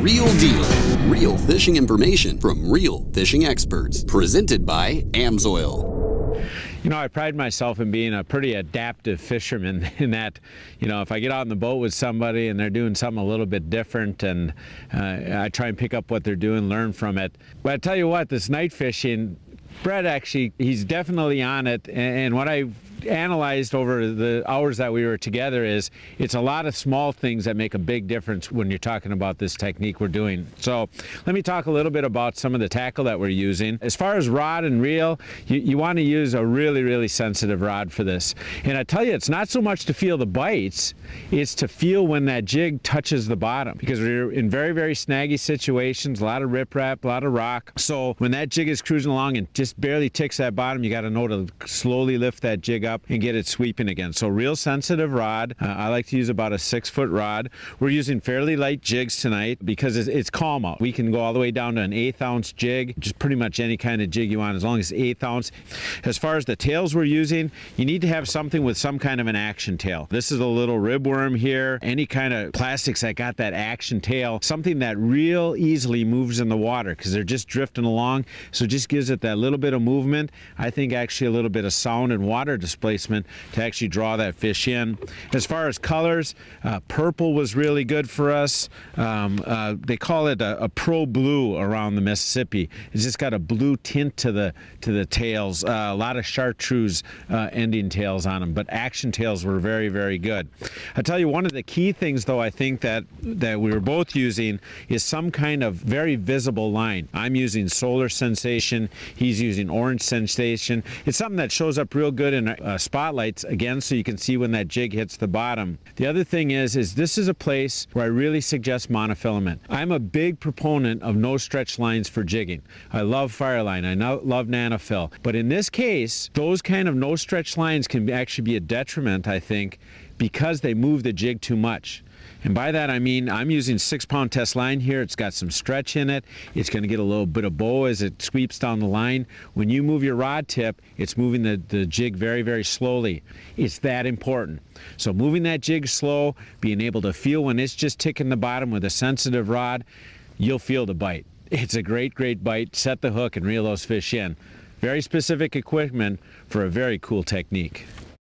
real deal. Real fishing information from real fishing experts. Presented by AMSOIL. You know, I pride myself in being a pretty adaptive fisherman in that, you know, if I get out in the boat with somebody and they're doing something a little bit different, and I try and pick up what they're doing, learn from it. But I tell you what, this night fishing, Brett actually, he's definitely on it. And what I analyzed over the hours that we were together is it's a lot of small things that make a big difference when you're talking about this technique we're doing. So let me talk a little bit about some of the tackle that we're using. As far as rod and reel, you want to use a really sensitive rod for this. And I tell you, it's not so much to feel the bites, it's to feel when that jig touches the bottom, because we're in very snaggy situations, a lot of riprap, a lot of rock. So when that jig is cruising along and just barely ticks that bottom, you got to know to slowly lift that jig up and get it sweeping again. So real sensitive rod. I like to use about a 6-foot rod. We're using fairly light jigs tonight because it's calm out. We can go all the way down to an 1/8 ounce jig, just pretty much any kind of jig you want, as long as it's 1/8 ounce. As far as the tails we're using, you need to have something with some kind of an action tail. This is a little ribworm here. Any kind of plastics that got that action tail, something that real easily moves in the water because they're just drifting along. So it just gives it that little bit of movement. I think actually a little bit of sound and water displacement to actually draw that fish in. As far as colors, purple was really good for us. They call it a pro blue around the Mississippi. It's just got a blue tint to the tails. A lot of chartreuse ending tails on them, but action tails were very good. I tell you, one of the key things though, I think that we were both using is some kind of very visible line. I'm using Solar Sensation. He's using Orange Sensation. It's something that shows up real good in spotlights again, so you can see when that jig hits the bottom. The other thing is this is a place where I really suggest monofilament. I'm a big proponent of no stretch lines for jigging. I love Fireline, I love Nanofill, but in this case, those kind of no stretch lines can actually be a detriment, I think, because they move the jig too much. And by that I mean I'm using 6-pound test line here. It's got some stretch in it. It's going to get a little bit of bow as it sweeps down the line. When you move your rod tip, it's moving the jig very slowly. It's that important. So moving that jig slow, being able to feel when it's just ticking the bottom with a sensitive rod, you'll feel the bite. It's a great bite. Set the hook and reel those fish in. Very specific equipment for a very cool technique.